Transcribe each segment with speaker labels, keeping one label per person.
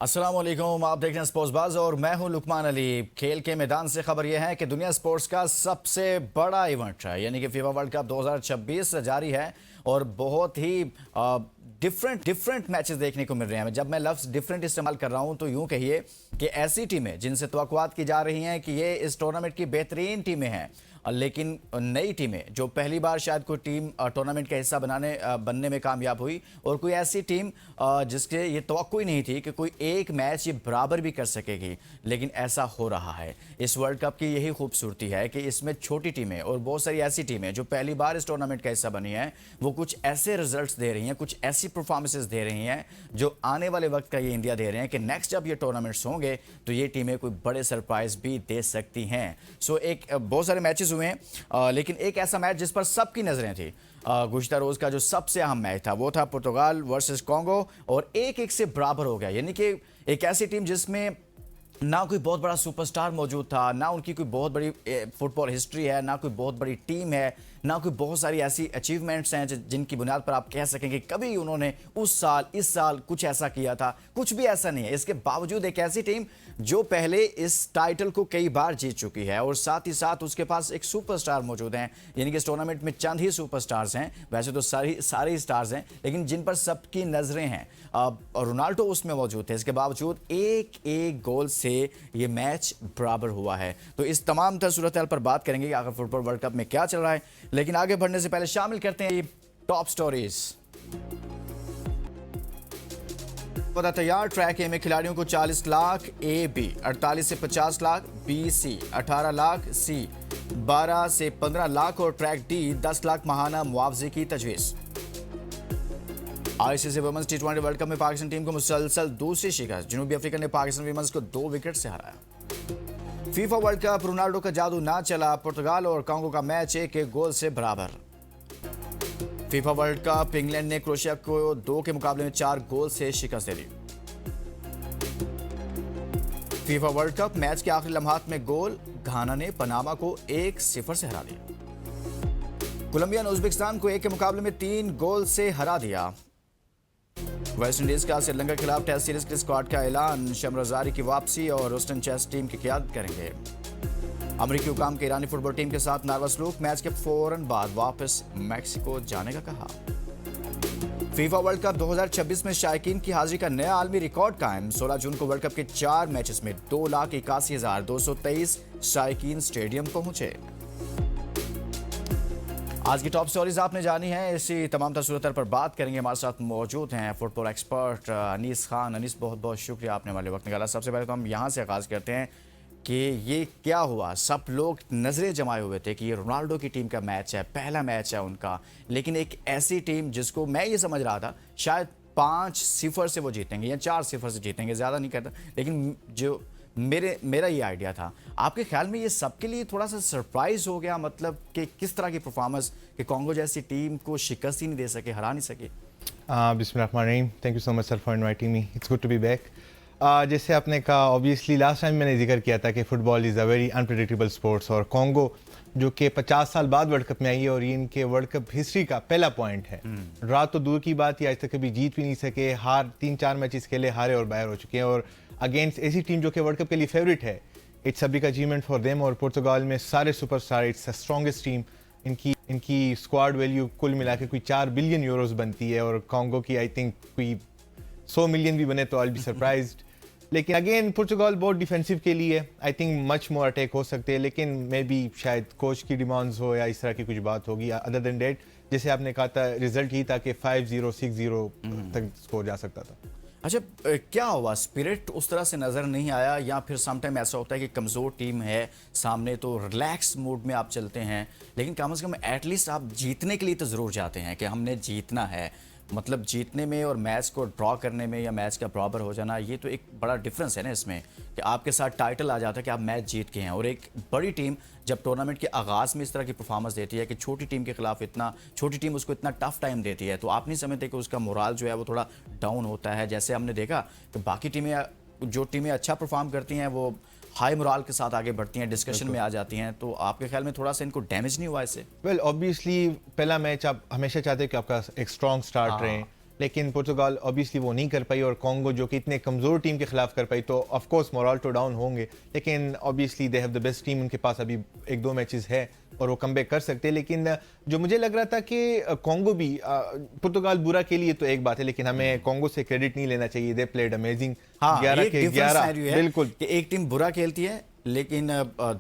Speaker 1: अस्सलाम वालेकुम, आप देख रहे हैं स्पोर्ट्स बाज और मैं हूं लुकमान अली। खेल के मैदान से खबर यह है कि दुनिया स्पोर्ट्स का सबसे बड़ा इवेंट है यानी कि फीफा वर्ल्ड कप 2026 जारी है और बहुत ही डिफरेंट मैचेस देखने को मिल रहे हैं। जब मैं लफ्ज़ डिफरेंट इस्तेमाल कर रहा हूं तो यूं कहिए कि ऐसी टीमें जिनसे तवक्कुआत की जा रही हैं कि ये इस टूर्नामेंट की बेहतरीन टीमें हैं, लेकिन नई टीमें जो पहली बार शायद कोई टीम टूर्नामेंट का हिस्सा बनने में कामयाब हुई, और कोई ऐसी टीम जिसके ये तवक्को ही नहीं थी कि कोई एक मैच ये बराबर भी कर सकेगी, लेकिन ऐसा हो रहा है। इस वर्ल्ड कप की यही खूबसूरती है कि इसमें छोटी टीमें और बहुत सारी ऐसी टीमें जो पहली बार इस टूर्नामेंट का हिस्सा बनी हैं, वो कुछ ऐसे रिजल्ट्स दे रही हैं, कुछ ऐसी परफॉर्मेंसेस दे रही हैं जो आने वाले वक्त का ये इंडिया दे रहे हैं कि नेक्स्ट जब ये टूर्नामेंट्स होंगे तो ये टीमें कोई बड़े सरप्राइज भी दे सकती हैं। सो एक बहुत सारे मैचेस हुए हैं, लेकिन एक ऐसा मैच जिस पर सबकी नजरें थी गुज़िश्ता रोज का जो सबसे अहम मैच था वो था पुर्तगाल वर्सेस कॉन्गो, और 1-1 से बराबर हो गया। यानी कि एक ऐसी टीम जिसमें ना कोई बहुत बड़ा सुपरस्टार मौजूद था, ना उनकी कोई बहुत बड़ी फुटबॉल हिस्ट्री है, ना कोई बहुत बड़ी टीम है, ना कोई बहुत सारी ऐसी अचीवमेंट्स हैं जिनकी बुनियाद पर आप कह सकें कि कभी उन्होंने उस साल इस साल कुछ ऐसा किया था। कुछ भी ऐसा नहीं है। इसके बावजूद एक ऐसी टीम जो पहले इस टाइटल को कई बार जीत चुकी है और साथ ही साथ उसके पास एक सुपरस्टार मौजूद हैं। यानी कि इस टूर्नामेंट में चंद ही सुपरस्टार्स हैं, वैसे तो सारे स्टार्स हैं, लेकिन जिन पर सबकी नजरें हैं। रोनाल्डो उसमें मौजूद थे। इसके बावजूद एक एक गोल से ये मैच बराबर हुआ है। तो इस तमाम तर सूरत हाल पर बात करेंगे कि आखिर फुटबॉल वर्ल्ड कप में क्या चल रहा है, लेकिन आगे बढ़ने से पहले शामिल करते हैं टॉप स्टोरीज। पता तैयार, ट्रैक ए में खिलाड़ियों को 40 लाख ए बी, 48 से 50 लाख बी सी, 18 लाख सी, 12 से 15 लाख और ट्रैक डी 10 लाख माहाना मुआवजे की तजवीज़। आईसीसी वुमेन्स टी20 वर्ल्ड कप में पाकिस्तान टीम को मुसलसल दूसरी शिकस्त, जनूबी अफ्रीका ने पाकिस्तान वुमेन्स को 2 विकेट से हराया। फीफा वर्ल्ड कप रोनाल्डो का जादू ना चला, पुर्तगाल और कांगो का मैच 1-1 गोल से बराबर। फीफा वर्ल्ड कप इंग्लैंड ने क्रोएशिया को 2 के मुकाबले में 4 गोल से शिकस्त दे दी। फीफा वर्ल्ड कप मैच के आखिरी लम्हात में गोल, घाना ने पनामा को 1-0 से हरा दिया। कोलंबिया ने उज्बेकिस्तान को 1 के मुकाबले में 3 गोल से हरा दिया। वेस्ट इंडीज का श्रीलंका के खिलाफ टेस्ट सीरीज के स्क्वाड का ऐलान, शमरजारी की वापसी और रोस्टन चेस टीम की क़यादत करेंगे। अमरीकी हुकाम के ईरानी फुटबॉल टीम के साथ नार्वा सलूक, मैच के फौरन बाद वापस मैक्सिको जाने का कहा। फीफा वर्ल्ड कप 2026 में शायकीन की हाजिरी का नया आलमी रिकॉर्ड कायम, 16 जून को वर्ल्ड कप के 4 मैचेस में 2,81,223 शायकीन स्टेडियम पहुंचे। आज की टॉप स्टोरीज आपने जानी है। इसी तमाम सूरत पर बात करेंगे। हमारे साथ मौजूद हैं फुटबॉल एक्सपर्ट अनीस खान। अनीस, बहुत बहुत शुक्रिया आपने हमारे वक्त निकाला। सबसे पहले तो हम यहाँ से आगाज़ करते हैं कि ये क्या हुआ। सब लोग नज़रें जमाए हुए थे कि ये रोनाल्डो की टीम का मैच है, पहला मैच है उनका, लेकिन एक ऐसी टीम जिसको मैं ये समझ रहा था शायद 5-0 से वो जीतेंगे या 4-0 से जीतेंगे, ज़्यादा नहीं कहता, लेकिन जो मेरा ये आइडिया था। आपके ख्याल में ये सबके लिए थोड़ा सा सरप्राइज हो गया, मतलब कि किस तरह की परफॉर्मेंस कि कांगो जैसी टीम को शिकस्त ही नहीं दे सके, हरा नहीं सके?
Speaker 2: बिस्मिल्लाहिर्रहमानिर्रहीम, thank you so much sir for inviting me, it's good to be back. जैसे आपने कहा, ऑब्वियसली लास्ट टाइम मैंने जिक्र किया था कि football is a very unpredictable sports, और कांगो जो कि 50 साल बाद वर्ल्ड कप में आई है और ये इनके वर्ल्ड कप हिस्ट्री का पहला पॉइंट है। रात तो दूर की बात ही, आज तक कभी जीत भी नहीं सके, हार 3-4 मैचेस के लिए हारे और बाहर हो चुके हैं, और अगेंस्ट ऐसी टीम जो कि वर्ल्ड कप के लिए फेवरेट है। It's a big achievement for them. और पुर्तगाल में सारे superstar, it's the strongest team. इनकी स्क्वाड वैल्यू कुल मिला के कोई 4 बिलियन यूरोस बनती है, और कांगो की आई थिंक कोई 100 मिलियन भी बने तो आई बी सरप्राइज्ड। लेकिन अगेन पुर्तगाल बहुत डिफेंसिव के लिए I think much more attack हो सकते हैं, लेकिन मे बी शायद कोच की डिमांड्स हो या इस तरह की कुछ बात होगी। अदर देन डेट, जैसे आपने कहा था, रिजल्ट ही था कि 5-0 6-0 तक स्कोर जा सकता था।
Speaker 1: अच्छा, क्या हुआ? स्पिरिट उस तरह से नज़र नहीं आया, या फिर समटाइम ऐसा होता है कि कमज़ोर टीम है सामने तो रिलैक्स मूड में आप चलते हैं, लेकिन कम से कम एटलीस्ट आप जीतने के लिए तो ज़रूर जाते हैं कि हमने जीतना है। मतलब जीतने में और मैच को ड्रॉ करने में या मैच का बराबर हो जाना, ये तो एक बड़ा डिफरेंस है ना इसमें, कि आपके साथ टाइटल आ जाता है कि आप मैच जीत के हैं। और एक बड़ी टीम जब टूर्नामेंट के आगाज़ में इस तरह की परफॉर्मेंस देती है कि छोटी टीम के खिलाफ छोटी टीम उसको इतना टफ टाइम देती है, तो आप नहीं समझते कि उसका मोराल जो है वो थोड़ा डाउन होता है? जैसे हमने देखा कि बाकी जो टीमें अच्छा परफॉर्म करती हैं वो हाई मोराल के साथ आगे बढ़ती हैं, डिस्कशन में आ जाती हैं, तो आपके ख्याल में थोड़ा सा इनको डैमेज नहीं हुआ इससे?
Speaker 2: वेल ऑब्वियसली पहला मैच आप हमेशा चाहते हैं कि आपका एक स्ट्रॉन्ग स्टार्ट रहे, लेकिन पुर्तगाल ऑब्वियसली वो नहीं कर पाई, और कॉन्गो जो कि इतने कमज़ोर टीम के खिलाफ कर पाई, तो ऑफ कोर्स मोरल तो डाउन होंगे, लेकिन obviously they have the best team, उनके पास अभी एक दो मैचेस है और वो कमबैक कर सकते हैं। लेकिन जो मुझे लग रहा था कि कॉन्गो भी पुर्तगाल बुरा के लिए तो एक बात है, लेकिन हमें कॉन्गो से क्रेडिट नहीं लेना चाहिए, दे प्लेड अमेजिंग।
Speaker 1: हाँ,
Speaker 2: 11
Speaker 1: एक
Speaker 2: के
Speaker 1: different
Speaker 2: 11
Speaker 1: scenario है
Speaker 2: बिल्कुल
Speaker 1: कि एक टीम बुरा खेलती है लेकिन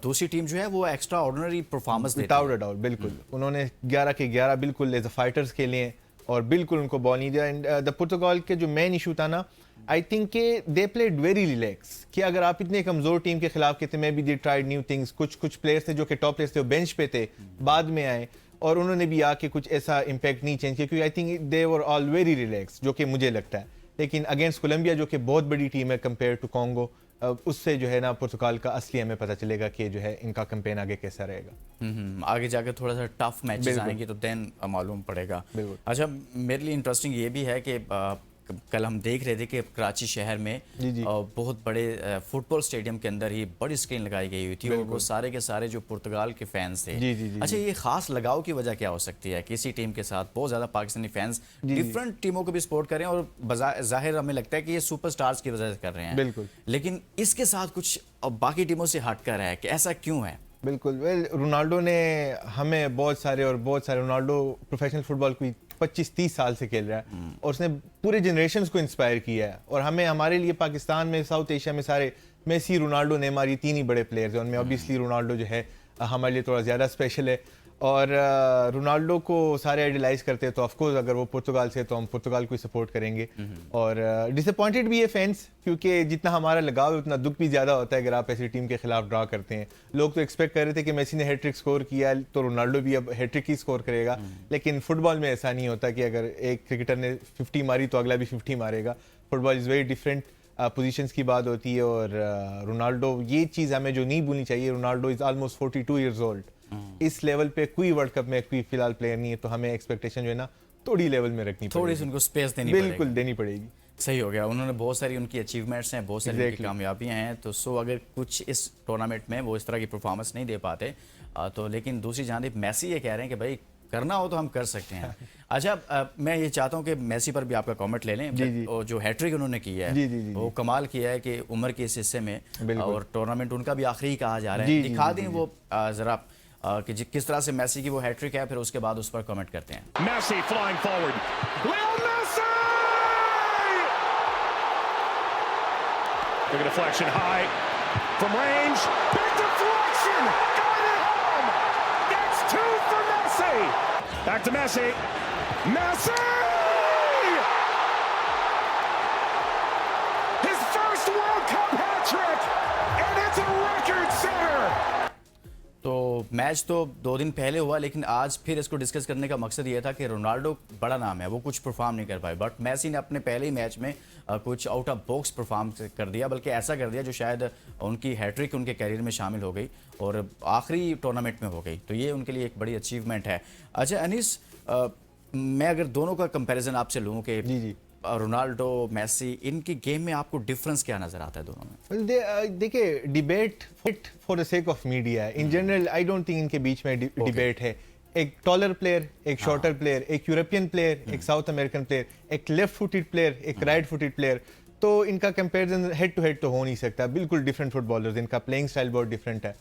Speaker 1: दूसरी टीम जो है वो एक्स्ट्रा ऑर्डिनरी परफॉर्मेंस देती
Speaker 2: विदाउट
Speaker 1: है।
Speaker 2: अ डाउट बिल्कुल उन्होंने 11 के 11 बिल्कुल एज अ फाइटर्स खेले हैं और बिल्कुल उनको बॉल नहीं दिया। एंड द पुर्तगाल के जो मेन इशू था ना, आई थिंक के दे प्लेड वेरी रिलैक्स, कि अगर आप इतने कमजोर टीम के खिलाफ कहते मैं भी दे ट्राइड न्यू थिंग्स, कुछ प्लेयर्स थे जो कि टॉप प्लेयर्स थे वो बेंच पे थे, बाद में आए और उन्होंने भी आके कुछ ऐसा इम्पैक्ट नहीं चेंज किया, क्योंकि I think they were all very relax, जो कि मुझे लगता है। लेकिन अगेंस्ट कोलंबिया जो कि बहुत बड़ी टीम है कंपेयर टू कॉन्गो, उससे जो है ना पुर्तगाल का असली हमें पता चलेगा कि जो है इनका कैंपेन आगे कैसा रहेगा।
Speaker 1: आगे जाकर थोड़ा सा टफ मैचेस आएंगे तो देन मालूम पड़ेगा।
Speaker 2: बिल्कुल।
Speaker 1: अच्छा, मेरे लिए इंटरेस्टिंग ये भी है कि कल हम देख रहे थे कि कराची शहर में
Speaker 2: जी।
Speaker 1: बहुत बड़े फुटबॉल स्टेडियम के अंदर ही बड़ी स्क्रीन लगाई गई हुई थी और वो सारे के सारे जो पुर्तगाल के फैंस थे।
Speaker 2: जी।
Speaker 1: अच्छा, ये खास लगाव की वजह क्या हो सकती है? किसी टीम के साथ बहुत ज़्यादा पाकिस्तानी फैंस डिफरेंट टीमों को भी सपोर्ट कर रहे हैं और जाहिर हमें लगता है कि ये सुपरस्टार्स की वजह से कर रहे हैं।
Speaker 2: बिल्कुल।
Speaker 1: लेकिन इसके साथ कुछ बाकी टीमों से हटकर है कि ऐसा क्यों है?
Speaker 2: बिल्कुल, वेल रोनाल्डो ने हमें बहुत सारे रोनाल्डो प्रोफेशनल फुटबॉल को 25-30 साल से खेल रहा है और उसने पूरे जनरेशन्स को इंस्पायर किया है। और हमें हमारे लिए पाकिस्तान में, साउथ एशिया में सारे मेसी, रोनाल्डो, नेमार, ये तीन ही बड़े प्लेयर्स हैं, उनमें ऑब्वियसली रोनाल्डो जो है हमारे लिए थोड़ा ज़्यादा स्पेशल है। और रोनाल्डो को सारे आइडलाइज करते हैं, तो ऑफकोर्स अगर वो पुर्तगाल से तो हम पुर्तगाल को ही सपोर्ट करेंगे। और डिसअपॉइंटेड भी है फैंस, क्योंकि जितना हमारा लगाव है उतना दुख भी ज़्यादा होता है अगर आप ऐसी टीम के खिलाफ ड्रा करते हैं। लोग तो एक्सपेक्ट कर रहे थे कि मेसी ने हैट्रिक स्कोर किया तो रोनाल्डो भी अब हैट्रिक ही स्कोर करेगा, लेकिन फुटबॉल में ऐसा नहीं होता कि अगर एक क्रिकेटर ने 50 मारी तो अगला भी 50 मारेगा। Football is very different, positions की बात होती है। और रोनाल्डो, ये चीज़ हमें जो नहीं भूलनी चाहिए, Ronaldo is almost 42 years old. इस लेवल पे कोई वर्ल्ड कप में कोई फिलहाल प्लेयर नहीं है, तो हमें एक्सपेक्टेशन जो है ना थोड़ी लेवल में रखनी
Speaker 1: थोड़ी सी उनको स्पेस देनी पड़ेगी।
Speaker 2: बिल्कुल देनी पड़ेगी।
Speaker 1: सही हो गया। उन्होंने बहुत सारी उनकी अचीवमेंट्स हैं, बहुत सारी उनकी कामयाबियां हैं, तो अगर कुछ इस टूर्नामेंट में वो इस तरह की परफॉर्मेंस नहीं दे पाते तो लेकिन दूसरी जानिब मैसी ये कह रहे हैं कि भाई करना हो तो हम कर सकते हैं। अच्छा, मैं ये चाहता हूँ कि मैसी पर भी आपका कमेंट ले लें। और जो हैट्रिक उन्होंने की है
Speaker 2: जी।
Speaker 1: वो कमाल किया है कि उम्र के इस हिस्से में, और टूर्नामेंट उनका भी आखिरी कहा जा रहा है। दिखा दें वो ज़रा कि किस तरह से मैसी की वो हैट्रिक है, फिर उसके बाद उस पर कमेंट करते हैं।
Speaker 3: Messi flying forward. Lionel Messi! Look at deflection high from range. Big deflection! Got it home! That's two for Messi! Back to Messi. Messi! His first World Cup hat trick! And it's a record setter!
Speaker 1: तो match तो 2 दिन पहले हुआ, लेकिन आज फिर इसको discuss करने का मकसद ये था कि रोनाल्डो बड़ा नाम है, वो कुछ परफॉर्म नहीं कर पाए, बट मैसी ने अपने पहले ही मैच में कुछ आउट ऑफ बॉक्स परफॉर्म कर दिया, बल्कि ऐसा कर दिया जो शायद उनकी हैट्रिक उनके कैरियर में शामिल हो गई और आखिरी टूर्नामेंट में हो गई, तो ये उनके लिए एक बड़ी अचीवमेंट है। अच्छा अनीस, मैं अगर दोनों का कंपैरिजन आपसे लूँ कि
Speaker 2: जी
Speaker 1: रोनाल्डो, मेसी, इनकी गेम में आपको डिफरेंस क्या नजर आता है दोनों में?
Speaker 2: देखिए, debate for the sake of media in general, I don't think इनके बीच में डिबेट है। एक टॉलर प्लेयर, एक शॉर्टर प्लेयर, एक यूरोपियन प्लेयर, एक साउथ अमेरिकन प्लेयर, एक लेफ्ट फुटेड प्लेयर, एक राइट फुटेड प्लेयर, तो इनका कंपैरिजन हेड टू हेड तो हो नहीं सकता। बिल्कुल डिफरेंट फुटबॉलर्स, इनका प्लेइंग स्टाइल बहुत डिफरेंट है।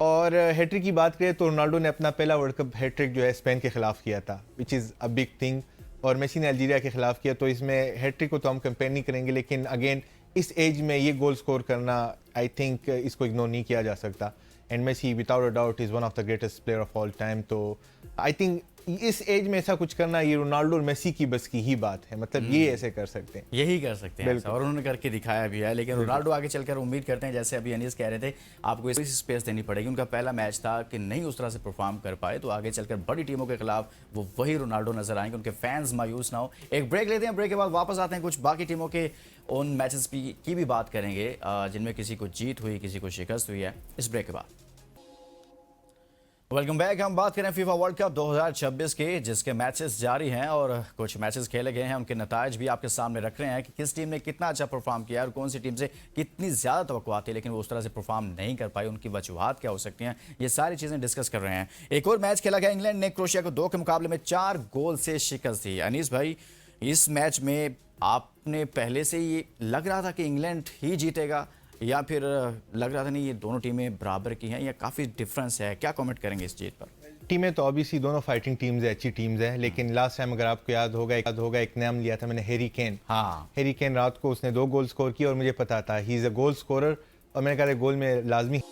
Speaker 2: और हैट्रिक की बात करें तो रोनाल्डो ने अपना पहला वर्ल्ड कप हैट्रिक जो है स्पेन के खिलाफ किया था, which is a big thing, और मेसी ने अल्जीरिया के खिलाफ किया, तो इसमें हैट्रिक को तो हम कंपेयर नहीं करेंगे, लेकिन अगेन इस एज में ये गोल स्कोर करना, आई थिंक इसको इग्नोर नहीं किया जा सकता। And Messi without a doubt is one of the greatest player of all time, तो आई थिंक इस एज में ऐसा कुछ करना, ये रोनाल्डो और मेसी की बस की ही बात है, मतलब ये ऐसे कर सकते हैं,
Speaker 1: यही कर सकते हैं ऐसा, और उन्होंने करके दिखाया भी है। लेकिन रोनाल्डो आगे चलकर उम्मीद करते हैं, जैसे अभी अनीस कह रहे थे, आपको इसी स्पेस देनी पड़ेगी। उनका पहला मैच था कि नहीं उस तरह से परफॉर्म कर पाए, तो आगे चलकर बड़ी टीमों के खिलाफ वो वही रोनाल्डो नजर आएंगे, उनके फैंस मायूस ना हो। एक ब्रेक लेते हैं, ब्रेक के बाद वापस आते हैं, कुछ बाकी टीमों के उन मैचेस की भी बात करेंगे जिनमें किसी को जीत हुई, किसी को शिकस्त हुई है, इस ब्रेक के बाद। Welcome back. हम बात करें फीफा वर्ल्ड कप 2026 के, जिसके मैचेस जारी हैं और कुछ मैचेस खेले गए हैं, उनके नताइज भी आपके सामने रख रहे हैं कि किस टीम ने कितना अच्छा परफॉर्म किया और कौन सी टीम से कितनी ज़्यादा तवक्कुआत थी लेकिन वो उस तरह से परफॉर्म नहीं कर पाई, उनकी वजूहात क्या हो सकती हैं, ये सारी चीज़ें डिस्कस कर रहे हैं। एक और मैच खेला गया, इंग्लैंड ने क्रोएशिया को 2 के मुकाबले में 4 गोल से शिकस्त दी। अनीस भाई, इस मैच में आपने पहले से ये लग रहा था कि इंग्लैंड ही जीतेगा, या फिर लग रहा था नहीं ये दोनों टीमें बराबर की हैं, या काफ़ी डिफरेंस है? क्या कमेंट करेंगे इस चीज़ पर?
Speaker 2: टीमें तो ऑब्वियसली दोनों फाइटिंग टीम्स है, अच्छी टीम्स है, लेकिन लास्ट टाइम अगर आपको याद होगा एक नाम लिया था मैंने, हैरी केन।
Speaker 1: हाँ,
Speaker 2: हैरी केन रात को उसने 2 गोल स्कोर किए और मुझे पता था he is a goal scorer, और मैंने कहा गोल में लाजमी।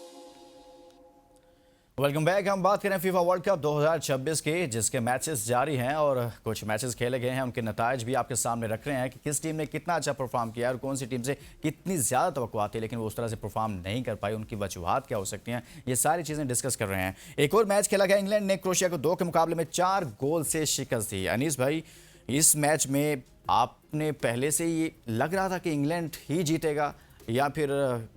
Speaker 1: Welcome back. हम बात करें फीफा वर्ल्ड कप 2026 की, जिसके मैचेस जारी हैं और कुछ मैचेस खेले गए हैं। उनके नताइज भी आपके सामने रख रहे हैं कि किस टीम ने कितना अच्छा परफॉर्म किया और कौन सी टीम से कितनी ज़्यादा तवक्कुआ थी लेकिन वो उस तरह से परफॉर्म नहीं कर पाई, उनकी वजूहात क्या हो सकती हैं, ये सारी चीज़ें डिस्कस कर रहे हैं। एक और मैच खेला गया, इंग्लैंड ने क्रोएशिया को 2 के मुकाबले में 4 गोल से शिकस्त दी। अनीस भाई, इस मैच में आपने पहले से ये लग रहा था कि इंग्लैंड ही जीतेगा, या फिर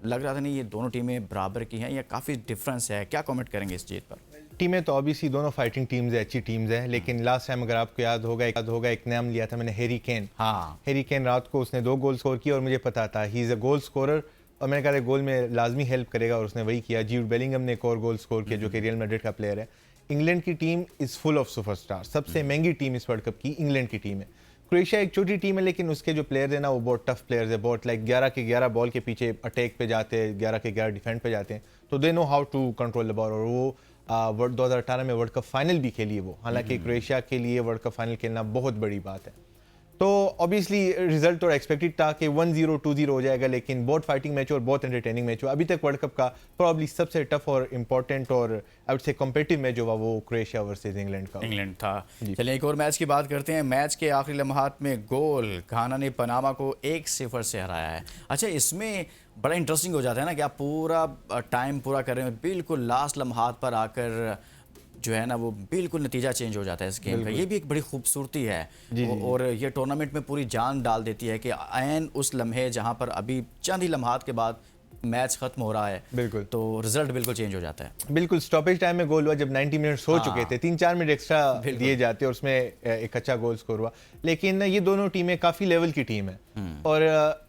Speaker 1: लग रहा था नहीं ये दोनों टीमें बराबर की हैं, या काफ़ी डिफरेंस है? क्या कमेंट करेंगे इस चीज़ पर?
Speaker 2: टीमें तो ऑब्वियसली दोनों फाइटिंग टीम्स है, अच्छी टीम्स है, लेकिन लास्ट टाइम अगर आपको याद होगा एक नाम लिया था मैंने, हैरी केन।
Speaker 1: हाँ,
Speaker 2: हैरी केन रात को उसने 2 गोल स्कोर किए और मुझे पता था he is a goal scorer, और मैंने कहा गोल में लाजमी हेल्प करेगा और उसने वही किया। जूड बेलिंगहम ने एक और गोल स्कोर किया जो कि रियल मैड्रिड का प्लेयर है। इंग्लैंड की team is full of superstar, सबसे महंगी टीम इस वर्ल्ड कप की इंग्लैंड की टीम है। क्रोएशिया एक छोटी टीम है, लेकिन उसके जो प्लेयर्स हैं ना वो बहुत टफ प्लेयर्स है, बहुत लाइक 11 के 11 बॉल के पीछे अटैक पे जाते हैं, 11 के 11 डिफेंड पे जाते हैं, तो they know how to control the ball. और वो 2018 में वर्ल्ड कप फाइनल भी खेली है वो, हालांकि क्रोएशिया के लिए वर्ल्ड कप फाइनल खेलना बहुत बड़ी बात है। तो ऑब्वियसली रिजल्ट तो एक्सपेक्टेड था कि 1-0 2-0 हो जाएगा, लेकिन बहुत फाइटिंग मैच और बहुत एंटरटेनिंग मैच हुआ। अभी तक वर्ल्ड कप का प्रॉब्ली सबसे टफ और इंपॉर्टेंट और I would say competitive match जो हुआ वो क्रोएशिया वर्सेस इंग्लैंड का।
Speaker 1: इंग्लैंड था। चलिए एक और मैच की बात करते हैं। मैच के आखिरी लम्हात में गोल, घाना ने पनामा को 1-0 से हराया है। अच्छा, इसमें बड़ा इंटरेस्टिंग हो जाता है ना कि आप पूरा टाइम पूरा कर रहे हैं, बिल्कुल लास्ट लम्हात पर आकर जो है ना वो बिल्कुल नतीजा चेंज हो जाता है इस गेम का। ये भी एक बड़ी खूबसूरती है। और ये टूर्नामेंट में पूरी जान डाल देती है कि ऐन उस लम्हे जहां पर अभी चंद ही लम्हात के बाद मैच खत्म हो रहा है,
Speaker 2: बिल्कुल,
Speaker 1: तो रिजल्ट बिल्कुल चेंज हो जाता है।
Speaker 2: बिल्कुल स्टॉपेज टाइम में गोल हुआ जब 90 मिनट्स हो चुके थे, 3-4 मिनट एक्स्ट्रा दिए जाते और उसमें एक अच्छा गोल स्कोर हुआ। लेकिन ये दोनों टीमें काफ़ी लेवल की टीम है, और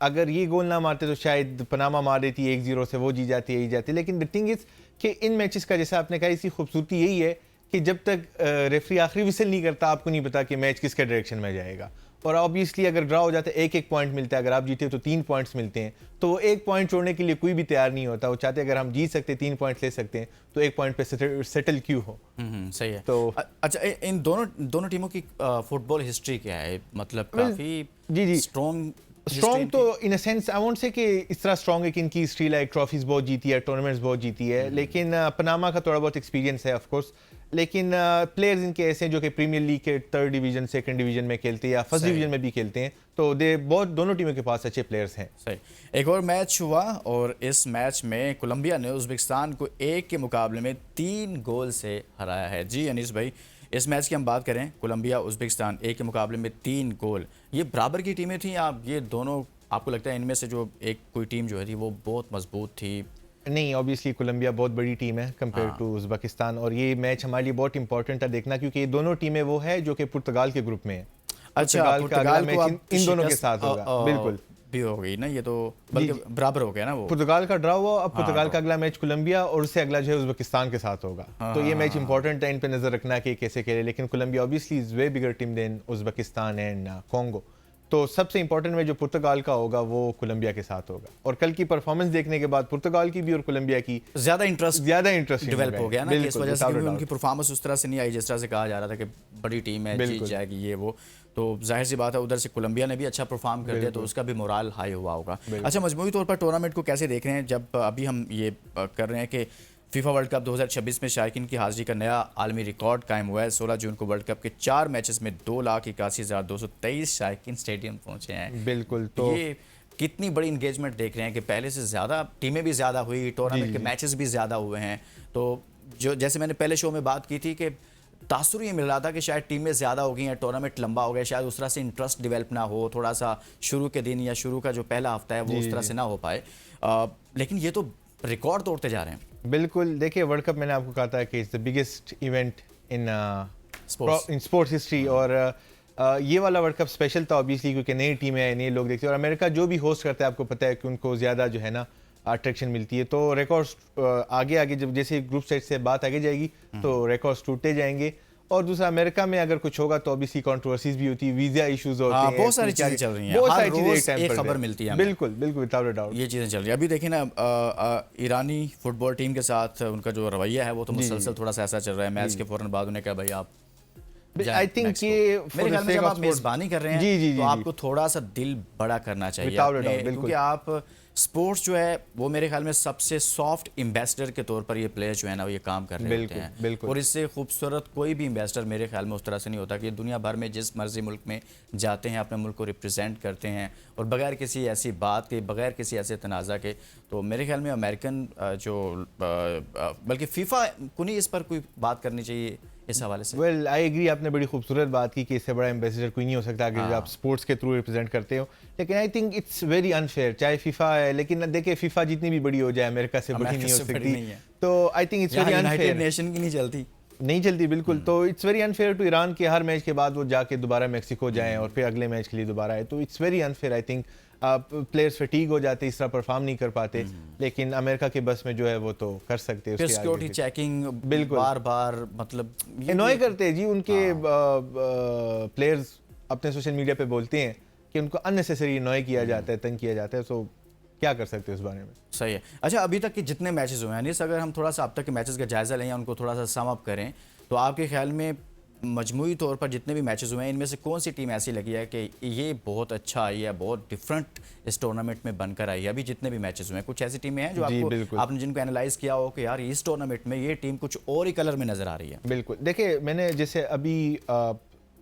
Speaker 2: अगर ये गोल ना मारते तो शायद पनामा मार देती 1-0 से, वो जी जाती यही जाती। लेकिन द थिंग इज कि इन मैचेस का जैसा आपने कहा इसकी खूबसूरती यही है कि जब तक रेफरी आखिरी विसल नहीं करता आपको नहीं पता कि मैच किसके डायरेक्शन में जाएगा। और ऑब्वियसली अगर ड्रा हो जाता है 1-1 पॉइंट मिलता है, अगर आप जीते तो 3 पॉइंट्स मिलते हैं, तो वो 1 पॉइंट छोड़ने के लिए कोई भी तैयार नहीं होता। वो चाहते अगर हम जीत सकते 3 पॉइंट ले सकते हैं तो 1 पॉइंट पे सेटल क्यों हो।
Speaker 1: सही है।
Speaker 2: तो
Speaker 1: अच्छा, इन दोनों टीमों की फुटबॉल हिस्ट्री क्या है? मतलब काफी
Speaker 2: जी
Speaker 1: स्ट्रॉन्ग
Speaker 2: तो इन a sense I won't say कि इस तरह स्ट्रॉन्ग है कि इनकी हिस्ट्री लाइक ट्रॉफीज बहुत जीती है, टूर्नामेंट्स बहुत जीती है, लेकिन पनामा का थोड़ा बहुत एक्सपीरियंस है ऑफ कोर्स। लेकिन प्लेयर्स इनके ऐसे हैं जो कि प्रीमियर लीग के 3rd डिवीजन 2nd डिवीजन में खेलते हैं या 1st डिवीजन में भी खेलते हैं, तो दोनों टीमों के पास अच्छे प्लेयर्स हैं।
Speaker 1: सही। एक और मैच हुआ और इस मैच में कोलंबिया ने उज्बेकिस्तान को 1 के मुकाबले में 3 गोल से हराया है। जी अनीस भाई, इस मैच की हम बात करें, कोलंबिया उज्बेकिस्तान 1 के मुकाबले में 3 गोल, ये बराबर की टीमें थी या ये दोनों, आपको लगता है इनमें से जो एक कोई टीम जो है वो बहुत मजबूत थी?
Speaker 2: नहीं, ऑब्वियसली कोलंबिया बहुत बड़ी टीम है कंपेयर टू उज्बेकिस्तान, और ये मैच हमारे लिए बहुत इंपॉर्टेंट था देखना, क्योंकि ये दोनों टीमें वो है जो कि पुर्तगाल के ग्रुप में है।
Speaker 1: अच्छा,
Speaker 2: पुर्तगाल का मैच इन दोनों के साथ होगा। बिल्कुल
Speaker 1: भी हो गई ना, ये तो बल्कि बराबर हो गया ना वो।
Speaker 2: पुर्तगाल का ड्रा हुआ, अब पुर्तगाल का अगला मैच कोलंबिया और उससे अगला जो है उज्बेकिस्तान के साथ होगा। तो ये मैच इंपॉर्टेंट है, इन पे नजर रखना कि कैसे खेले। लेकिन Colombia obviously is way bigger team than Uzbekistan and Congo, तो सबसे इंपॉर्टेंट मैच जो पुर्तगाल का होगा वो कोलंबिया के साथ होगा। और कल की परफॉर्मेंस देखने के बाद पुर्तगाल की भी और कोलंबिया की
Speaker 1: ज्यादा इंटरेस्ट
Speaker 2: डेवलप
Speaker 1: हो गया ना, कि इस वजह से क्योंकि उनकी परफॉर्मेंस उस तरह से नहीं आई जिस तरह से कहा जा रहा था कि बड़ी टीम है, जीत जाएगी ये वो। तो जाहिर सी बात है उधर से कोलंबिया ने भी अच्छा परफॉर्म कर दिया, तो उसका भी मोराल हाई हुआ होगा। अच्छा, मजमूई तौर पर टूर्नामेंट को कैसे देख रहे हैं? जब अभी हम ये कर रहे हैं कि फीफा वर्ल्ड कप 2026 में शायकीन की हाजिरी का नया आलमी रिकॉर्ड कायम हुआ है। 16 जून को वर्ल्ड कप के 4 मैचेस में 2,81,223 शायकीन स्टेडियम पहुंचे हैं।
Speaker 2: बिल्कुल, तो
Speaker 1: ये कितनी बड़ी इंगेजमेंट देख रहे हैं कि पहले से ज़्यादा टीमें भी ज़्यादा हुई, टूर्नामेंट के मैचेस भी ज़्यादा हुए हैं। तो जो जैसे मैंने पहले शो में बात की थी कि तासुर ये मिल रहा था कि शायद टीमें ज़्यादा हो गई हैं, टूर्नामेंट लंबा हो गया, शायद उस तरह से इंटरेस्ट डेवलप ना हो, थोड़ा सा शुरू के दिन या शुरू का जो पहला हफ्ता है वो उस तरह से ना हो पाए। लेकिन ये तो रिकॉर्ड तोड़ते जा रहे हैं।
Speaker 2: बिल्कुल, देखिए वर्ल्ड कप मैंने आपको कहा था कि it's the biggest event in sports history, और ये वाला वर्ल्ड कप स्पेशल था ऑब्वियसली क्योंकि नई टीमें हैं, नए लोग देखते हैं, और अमेरिका जो भी होस्ट करता है आपको पता है कि उनको ज़्यादा जो है ना अट्रैक्शन मिलती है। तो रिकॉर्ड्स आगे जब जैसे ग्रुप स्टेज से बात आगे जाएगी तो रिकॉर्ड्स टूटते जाएंगे, और दूसरा अमेरिका में अगर कुछ होगा तो ऑब्वियसली कंट्रोवर्सीज भी होती है, वीजा इश्यूज होते
Speaker 1: हाँ,
Speaker 2: हैं,
Speaker 1: बहुत सारी चीजें चल रही हैं,
Speaker 2: बहुत
Speaker 1: हर
Speaker 2: सारी चीजें
Speaker 1: रोज
Speaker 2: टाइम
Speaker 1: एक
Speaker 2: पर
Speaker 1: खबर
Speaker 2: है।
Speaker 1: मिलती है हमें।
Speaker 2: बिल्कुल बिल्कुल, विदाउट अ डाउट।
Speaker 1: ये चीज़ें चल रही है। अभी देखिए ना, ईरानी फुटबॉल टीम के साथ उनका जो रवैया है वो तो मुसलसल थोड़ा सा ऐसा चल रहा है, मैच के फौरन बाद उन्हें कहा भाई आप
Speaker 2: आई थिंक ये
Speaker 1: मेरे ख्याल में जब आप मेजबानी कर रहे हैं
Speaker 2: जी, जी,
Speaker 1: तो
Speaker 2: जी,
Speaker 1: आपको थोड़ा सा दिल बड़ा करना चाहिए
Speaker 2: Without a
Speaker 1: अपने,
Speaker 2: doubt, बिल्कुल।
Speaker 1: क्योंकि आप स्पोर्ट्स जो है वो मेरे ख्याल में सबसे सॉफ्ट एम्बेसडर के तौर पर ये प्लेयर जो है ना वो ये काम कर रहे होते
Speaker 2: बिल्कुल,
Speaker 1: हैं
Speaker 2: बिल्कुल।
Speaker 1: और इससे खूबसूरत कोई भी एम्बेसडर मेरे ख्याल में उस तरह से नहीं होता कि दुनिया भर में जिस मर्जी मुल्क में जाते हैं अपने मुल्क को रिप्रेजेंट करते हैं और बगैर किसी ऐसी बात के, बगैर किसी ऐसे तनाज़ा के। तो मेरे ख्याल में अमेरिकन बल्कि फीफा को नहीं इस पर कोई बात करनी चाहिए इस हवाले से।
Speaker 2: वेल आई एग्री, आपने बड़ी खूबसूरत बात की कि इससे बड़ा एम्बेसडर कोई नहीं हो सकता अगर आप स्पोर्ट्स के थ्रू रिप्रेजेंट करते हो, लेकिन आई थिंक इट्स वेरी अनफेयर। चाहे फीफा है, लेकिन देखिए फीफा जितनी भी बड़ी हो जाए अमेरिका से बड़ी नहीं हो सकती, तो I think it's very
Speaker 1: united
Speaker 2: unfair.
Speaker 1: Nation की नहीं चलती,
Speaker 2: नहीं चलती बिल्कुल। तो it's very unfair to Iran के हर मैच के बाद वो जाके दोबारा मैक्सिको जाएं और फिर अगले मैच के लिए दोबारा आए, तो it's very unfair. I think players fatigue हो जाते, इस तरह परफॉर्म नहीं कर पाते, लेकिन अमेरिका के बस में जो है वो तो कर सकते हैं।
Speaker 1: फिर सिक्योरिटी चेकिंग
Speaker 2: बिल्कुल
Speaker 1: बार बार, मतलब
Speaker 2: एनॉय करते हैं जी उनके प्लेयर्स अपने सोशल मीडिया पे बोलते हैं कि उनको अननेसेसरी एनॉय किया जाता है, तंग किया जाता है। सो क्या कर सकते हैं उस बारे में?
Speaker 1: सही है। अच्छा, अभी तक के जितने मैचेस हुए हैं अनीस, अगर हम थोड़ा सा अब तक के मैचेस का जायजा लें या उनको थोड़ा सा सम अप करें, तो आपके ख्याल में मजमूई तौर पर जितने भी मैचेस हुए हैं इनमें से कौन सी टीम ऐसी लगी है कि ये बहुत अच्छा आई है, बहुत डिफरेंट इस टूर्नामेंट में बनकर आई है? अभी जितने भी मैचेस हुए हैं कुछ ऐसी टीमें हैं जो आपको, आपने जिनको एनालाइज किया हो कि यार इस टूर्नामेंट में ये टीम कुछ और ही कलर में नजर आ रही है?
Speaker 2: बिल्कुल, देखिए मैंने जैसे अभी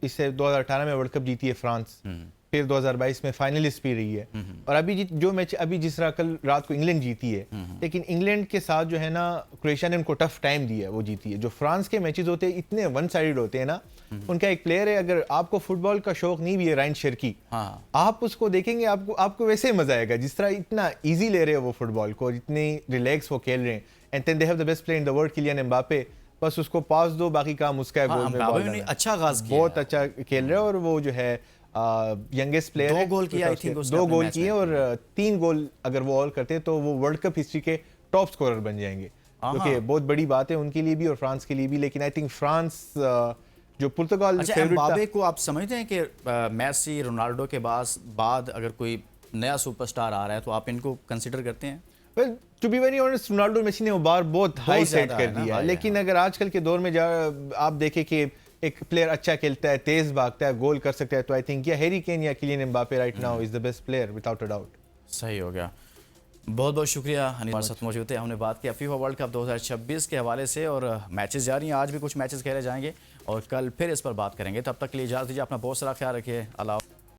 Speaker 2: इससे 2018 में वर्ल्ड कप जीती है फ्रांस, फिर 2022 में फाइनलिस्ट भी रही है, और अभी जो मैच अभी जिस तरह कल रात को इंग्लैंड जीती है, लेकिन इंग्लैंड के साथ जो है ना क्रोएशिया ने उनको टफ टाइम दिया है, वो जीती है। जो फ्रांस के मैचेस होते हैं इतने वन साइडेड होते हैं ना, उनका एक प्लेयर है, अगर आपको फुटबॉल का शौक नहीं भी है, रायन शेरकी, आप उसको देखेंगे आपको वैसे ही मजा आएगा जिस तरह इतना ईजी ले रहे हैं वो फुटबॉल को, इतनी रिलैक्स वो खेल रहे हैं। And then they have the best player in the world, Kylian Mbappe, बस उसको पास दो, बाकी काम उसका है। गोल में
Speaker 1: अच्छा आगाज किया,
Speaker 2: बहुत अच्छा खेल रहे हैं, और वो जो है यंगेस्ट प्लेयर है,
Speaker 1: 2 गोल किए, आई थिंक
Speaker 2: 2 गोल किए, और 3 गोल अगर वो ऑल करते हैं तो वो वर्ल्ड कप हिस्ट्री के टॉप स्कोरर बन जाएंगे, जो कि बहुत बड़ी बात है उनके लिए भी और फ्रांस के लिए भी। लेकिन आई थिंक फ्रांस जो पुर्तगाल
Speaker 1: फेवरेट था, को आप समझते हैं कि मेसी, रोनाल्डो के बाद अगर कोई नया सुपरस्टार आ रहा है तो आप इनको कंसिडर करते हैं?
Speaker 2: Well to be very honest, Ronaldo, Messi ने वो बार बहुत हाई सेट कर दिया, लेकिन अगर आजकल के दौर में आप देखें कि एक प्लेयर अच्छा खेलता है, तेज भागता है, गोल कर सकता है, तो आई थिंक या हैरी केन या Kylian Mbappe right now is the best player without a doubt.
Speaker 1: सही हो गया। बहुत बहुत शुक्रिया अनिल, हमारे साथ मौजूद थे। हमने बात की फीफा वर्ल्ड कप 2026 के हवाले से, और मैचेस जारी हैं, आज भी कुछ मैचेस खेले जाएंगे और कल फिर इस पर बात करेंगे। तब तक के लिए इजाज़त दीजिए, अपना बहुत सारा ख्याल रखिए। अल्लाह।